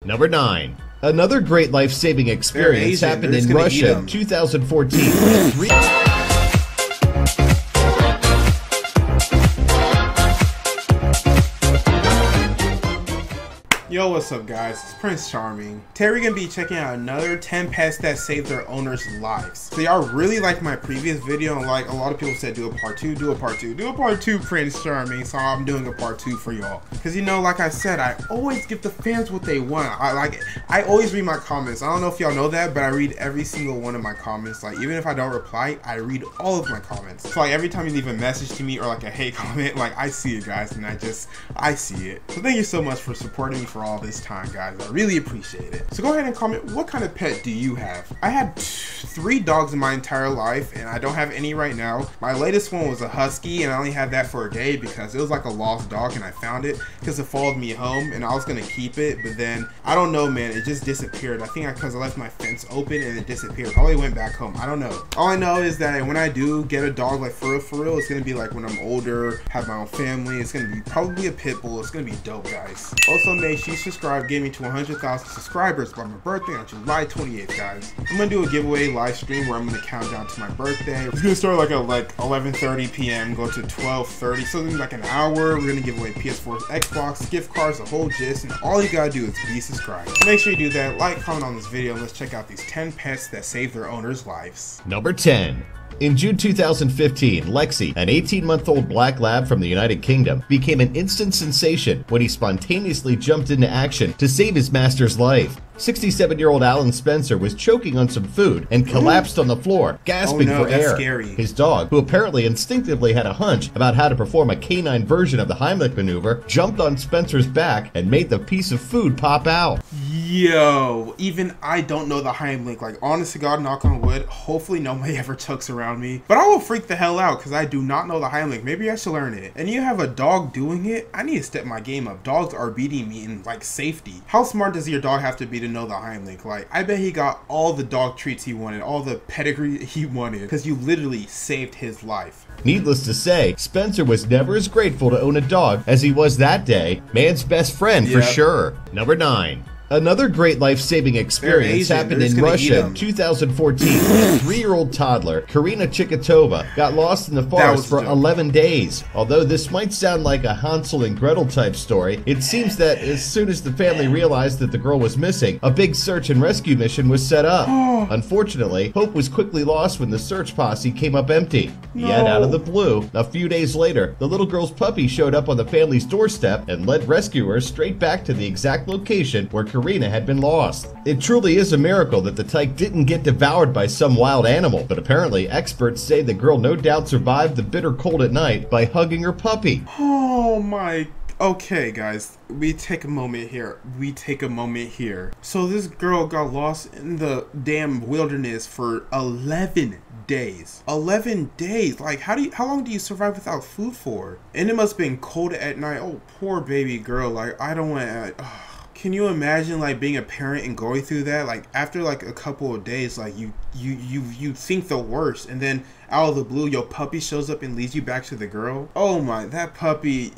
Number 9. Another great life-saving experience happened in Russia in 2014. Yo, what's up guys, it's Prince Charming. Today we're gonna be checking out another 10 pets that saved their owners' lives. So y'all really liked my previous video, and like a lot of people said, do a part 2, do a part 2, do a part 2, Prince Charming. So I'm doing a part 2 for y'all. Cause you know, like I said, I always give the fans what they want. I always read my comments. I don't know if y'all know that, but I read every single one of my comments. Like even if I don't reply, I read all of my comments. So like every time you leave a message to me or like a hate comment, like I see it guys, and I see it. So thank you so much for supporting me for all this time guys. I really appreciate it. So go ahead and comment, what kind of pet do you have? I had 3 dogs in my entire life and I don't have any right now. My latest one was a husky and I only had that for a day because it was like a lost dog and I found it because it followed me home and I was gonna keep it, but then I don't know man, it just disappeared. I think because I left my fence open and it disappeared. Probably went back home, I don't know. All I know is that when I do get a dog, like for real, it's gonna be like when I'm older, have my own family, it's gonna be probably a pit bull. It's gonna be dope guys. Also make sure you subscribe, get me to 100,000 subscribers by my birthday on July 28th guys. I'm gonna do a giveaway live stream where I'm gonna count down to my birthday. It's gonna start like at 11:30 p.m. go to 12:30, so in like an hour we're gonna give away PS4, Xbox, gift cards, the whole gist, and all you gotta do is be subscribed. So make sure you do that, like, comment on this video, and let's check out these 10 pets that save their owners' lives. Number 10. In June 2015, Lexi, an 18-month-old black lab from the United Kingdom, became an instant sensation when he spontaneously jumped into action to save his master's life. 67-year-old Alan Spencer was choking on some food and collapsed on the floor, gasping for air. Scary. His dog, who apparently instinctively had a hunch about how to perform a canine version of the Heimlich maneuver, jumped on Spencer's back and made the piece of food pop out. Yo, even I don't know the Heimlich. Like, honest to God, knock on wood, hopefully nobody ever chokes around me. But I will freak the hell out because I do not know the Heimlich. Maybe I should learn it. And you have a dog doing it? I need to step my game up. Dogs are beating me in, like, safety. How smart does your dog have to be to know the Heimlich? Like, I bet he got all the dog treats he wanted, all the pedigree he wanted, because you literally saved his life. Needless to say, Spencer was never as grateful to own a dog as he was that day. Man's best friend for sure. Number 9. Another great life-saving experience happened in Russia in 2014 when a 3-year-old toddler, Karina got lost in the forest for 11 days. Although this might sound like a Hansel and Gretel type story, it seems that as soon as the family realized that the girl was missing, a big search and rescue mission was set up. Unfortunately, hope was quickly lost when the search posse came up empty. Yet out of the blue, a few days later, the little girl's puppy showed up on the family's doorstep and led rescuers straight back to the exact location where Karina had been lost. It truly is a miracle that the tyke didn't get devoured by some wild animal, but apparently experts say the girl no doubt survived the bitter cold at night by hugging her puppy. Oh my. Okay guys, we take a moment here. So this girl got lost in the damn wilderness for 11 days. 11 days. Like how long do you survive without food for? And it must have been cold at night. Oh, poor baby girl. Like I don't want to can you imagine like being a parent and going through that? Like after like a couple of days, like you think the worst, and then out of the blue your puppy shows up and leads you back to the girl. Oh my, that puppy.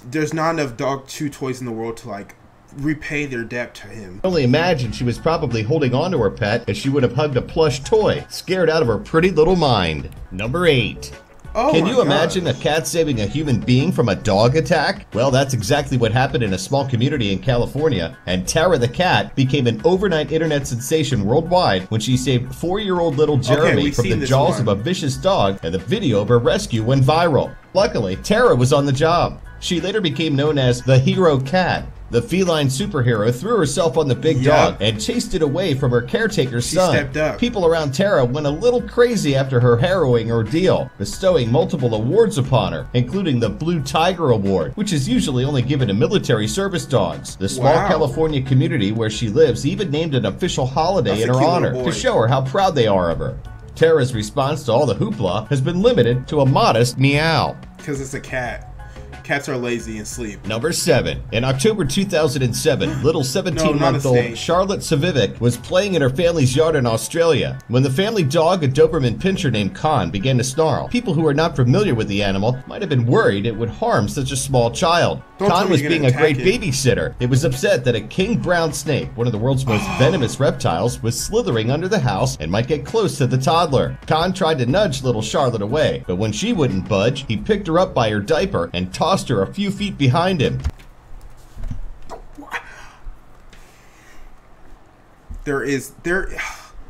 There's not enough dog chew toys in the world to like repay their debt to him. Only imagine she was probably holding on to her pet as she would have hugged a plush toy, scared out of her pretty little mind. Number 8. Can you imagine a cat saving a human being from a dog attack? Well, that's exactly what happened in a small community in California, and Tara the cat became an overnight internet sensation worldwide when she saved 4-year-old little Jeremy from the jaws of a vicious dog, and the video of her rescue went viral. Luckily, Tara was on the job. She later became known as the Hero Cat. The feline superhero threw herself on the big dog and chased it away from her caretaker's son. Stepped up. People around Tara went a little crazy after her harrowing ordeal, bestowing multiple awards upon her, including the Blue Tiger Award, which is usually only given to military service dogs. The small California community where she lives even named an official holiday in her honor to show her how proud they are of her. Tara's response to all the hoopla has been limited to a modest meow. Because it's a cat. cats are lazy and sleep. Number 7. In October 2007, little 17-month-old Charlotte Savivic was playing in her family's yard in Australia when the family dog, a Doberman Pinscher named Khan, began to snarl. People who are not familiar with the animal might have been worried it would harm such a small child. Khan was being a great babysitter. It was upset that a king brown snake, one of the world's most venomous reptiles, was slithering under the house and might get close to the toddler. Khan tried to nudge little Charlotte away, but when she wouldn't budge, he picked her up by her diaper and tossed her a few feet behind him.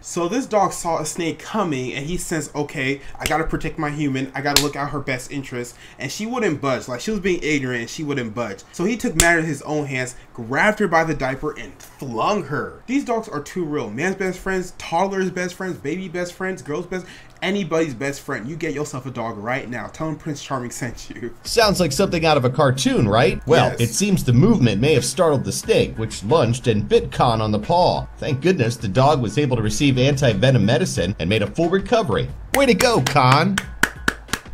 So this dog saw a snake coming and he says, okay, I gotta protect my human. I gotta look out her best interest. And she wouldn't budge. Like, she was being ignorant and she wouldn't budge. So he took matters in his own hands, grabbed her by the diaper and flung her. These dogs are too real. Man's best friends, toddler's best friends, baby best friends, girl's best, anybody's best friend. You get yourself a dog right now. Tell him Prince Charming sent you. Sounds like something out of a cartoon, right? Well, yes. It seems the movement may have startled the snake, which lunged and bit Khan on the paw. Thank goodness the dog was able to receive anti-venom medicine and made a full recovery. Way to go, Khan!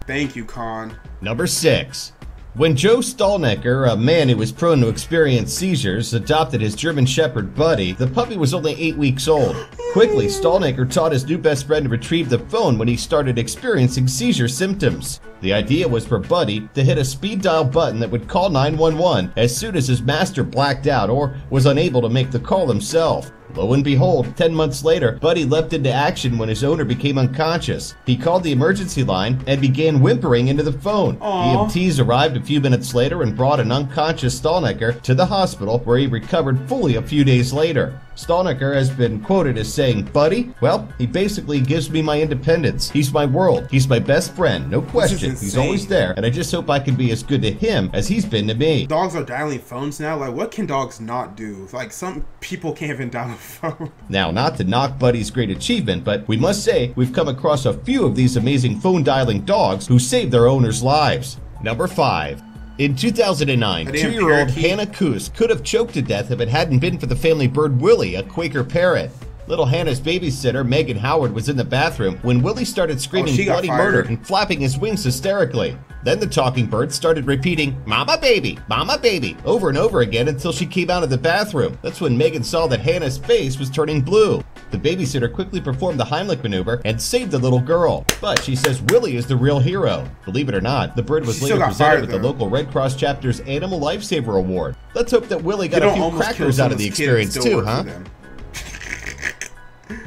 Thank you, Khan. Number 6. When Joe Stallnecker, a man who was prone to experience seizures, adopted his German Shepherd Buddy, the puppy was only 8 weeks old. Quickly, Stallnecker taught his new best friend to retrieve the phone when he started experiencing seizure symptoms. The idea was for Buddy to hit a speed dial button that would call 911 as soon as his master blacked out or was unable to make the call himself. Lo and behold, 10 months later, Buddy leapt into action when his owner became unconscious. He called the emergency line and began whimpering into the phone. Aww. EMTs arrived a few minutes later and brought an unconscious Stallnecker to the hospital, where he recovered fully a few days later. Stallnecker has been quoted as saying, "Buddy, well, he basically gives me my independence. He's my world. He's my best friend, no question. He's always there, and I just hope I can be as good to him as he's been to me." Dogs are dialing phones now. Like, what can dogs not do? Like, some people can't even dial a phone. Now, not to knock Buddy's great achievement, but we must say we've come across a few of these amazing phone dialing dogs who saved their owners' lives. Number 5. In 2009, 2-year-old Hannah Coos could have choked to death if it hadn't been for the family bird Willie, a Quaker parrot. Little Hannah's babysitter, Megan Howard, was in the bathroom when Willie started screaming bloody murder and flapping his wings hysterically. Then the talking bird started repeating, Mama baby, over and over again until she came out of the bathroom. That's when Megan saw that Hannah's face was turning blue. The babysitter quickly performed the Heimlich maneuver and saved the little girl. But she says Willie is the real hero. Believe it or not, the bird was later presented with the local Red Cross chapter's Animal Lifesaver Award. Let's hope that Willie got a few crackers out of the experience too, huh?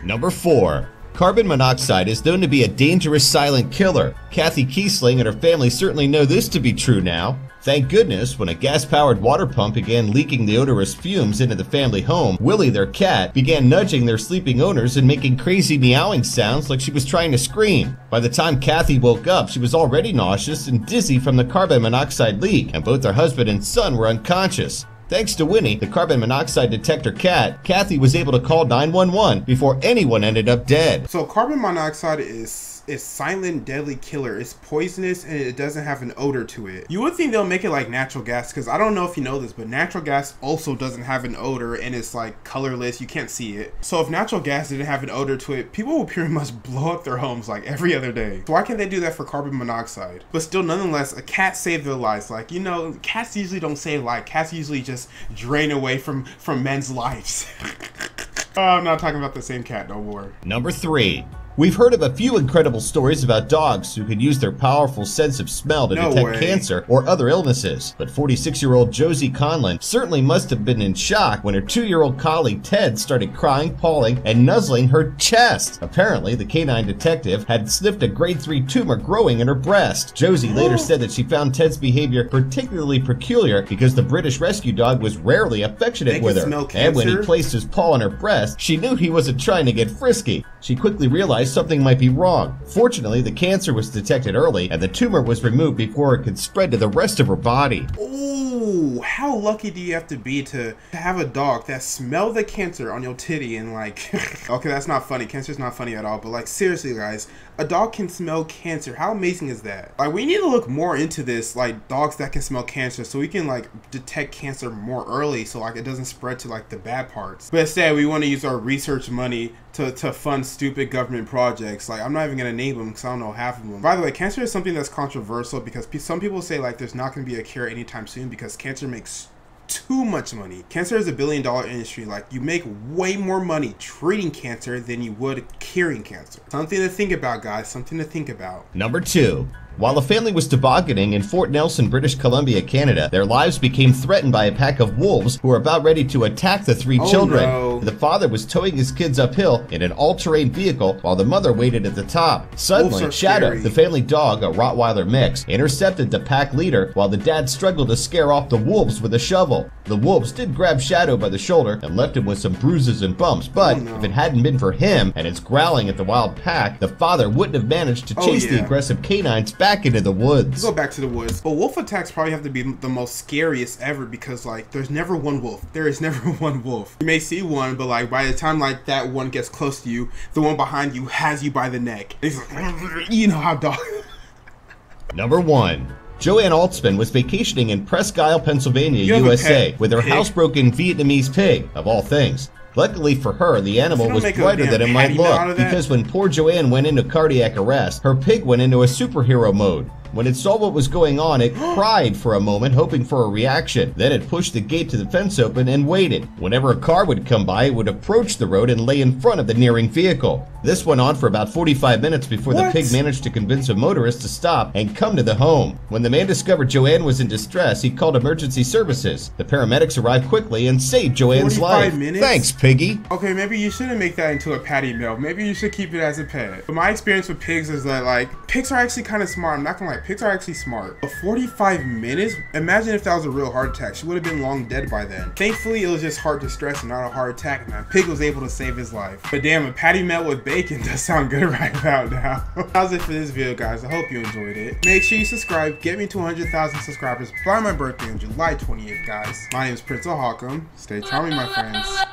Number 4. Carbon monoxide is known to be a dangerous silent killer. Kathy Kiesling and her family certainly know this to be true now. Thank goodness, when a gas-powered water pump began leaking the odorous fumes into the family home, Willie, their cat, began nudging their sleeping owners and making crazy meowing sounds like she was trying to scream. By the time Kathy woke up, she was already nauseous and dizzy from the carbon monoxide leak, and both her husband and son were unconscious. Thanks to Winnie, the carbon monoxide detector cat, Kathy was able to call 911 before anyone ended up dead. So carbon monoxide is silent, deadly killer. It's poisonous and it doesn't have an odor to it. You would think they'll make it like natural gas, because I don't know if you know this, but natural gas also doesn't have an odor and it's like colorless. You can't see it. So if natural gas didn't have an odor to it, people would pretty much blow up their homes like every other day. So why can't they do that for carbon monoxide? But still, nonetheless, a cat saved their lives. Like, you know, cats usually don't save life. Cats usually just drain away from men's lives. Oh, I'm not talking about the same cat no more. Number 3. We've heard of a few incredible stories about dogs who could use their powerful sense of smell to detect cancer or other illnesses. But 46-year-old Josie Conlon certainly must have been in shock when her 2-year-old collie Ted started crying, pawing, and nuzzling her chest. Apparently, the canine detective had sniffed a grade 3 tumor growing in her breast. Josie later said that she found Ted's behavior particularly peculiar because the British rescue dog was rarely affectionate with her. And when he placed his paw on her breast, she knew he wasn't trying to get frisky. She quickly realized something might be wrong. Fortunately, the cancer was detected early and the tumor was removed before it could spread to the rest of her body. Ooh, Oh, how lucky do you have to be to have a dog that smell the cancer on your titty and like, okay, that's not funny. Cancer's not funny at all, but like seriously guys, a dog can smell cancer. How amazing is that? Like we need to look more into this, like dogs that can smell cancer so we can like detect cancer more early so like it doesn't spread to like the bad parts. But instead we want to use our research money to fund stupid government projects. Like I'm not even gonna name them because I don't know half of them. By the way, cancer is something that's controversial because some people say like there's not gonna be a cure anytime soon because cancer makes too much money. Cancer is $1 billion industry. Like you make way more money treating cancer than you would curing cancer. Something to think about, guys. Something to think about. Number 2. While the family was tobogganing in Fort Nelson, British Columbia, Canada, their lives became threatened by a pack of wolves who were about ready to attack the 3 children. No. The father was towing his kids uphill in an all-terrain vehicle while the mother waited at the top. Suddenly, Shadow, the family dog, a Rottweiler mix, intercepted the pack leader while the dad struggled to scare off the wolves with a shovel. The wolves did grab Shadow by the shoulder and left him with some bruises and bumps, but if it hadn't been for him and his growling at the wild pack, the father wouldn't have managed to chase the aggressive canines back into the woods. Go back to the woods. But wolf attacks probably have to be the most scariest ever because like there's never one wolf. There is never one wolf. You may see one, but like by the time like that one gets close to you, the one behind you has you by the neck. It's like, you know how dog. Number 1. Joanne Altsman was vacationing in Presque Isle, Pennsylvania, USA, with her housebroken Vietnamese pig, of all things. Luckily for her, the animal was brighter than it might look, because when poor Joanne went into cardiac arrest, her pig went into a superhero mode. When it saw what was going on, it cried for a moment, hoping for a reaction. Then it pushed the gate to the fence open and waited. Whenever a car would come by, it would approach the road and lay in front of the nearing vehicle. This went on for about 45 minutes before the pig managed to convince a motorist to stop and come to the home. When the man discovered Joanne was in distress, he called emergency services. The paramedics arrived quickly and saved Joanne's life. Thanks, Piggy. Okay, maybe you shouldn't make that into a patty meal. Maybe you should keep it as a pet. But my experience with pigs is that like, pigs are actually kind of smart. I'm not gonna lie. Pigs are actually smart. But 45 minutes? Imagine if that was a real heart attack. She would have been long dead by then. Thankfully, it was just heart distress and not a heart attack, man. Pig was able to save his life. But damn, a patty melt with bacon does sound good right about now. That's it for this video, guys. I hope you enjoyed it. Make sure you subscribe. Get me to 100,000 subscribers by my birthday on July 28th, guys. My name is Prince O'Hawkum. Stay charming, my friends.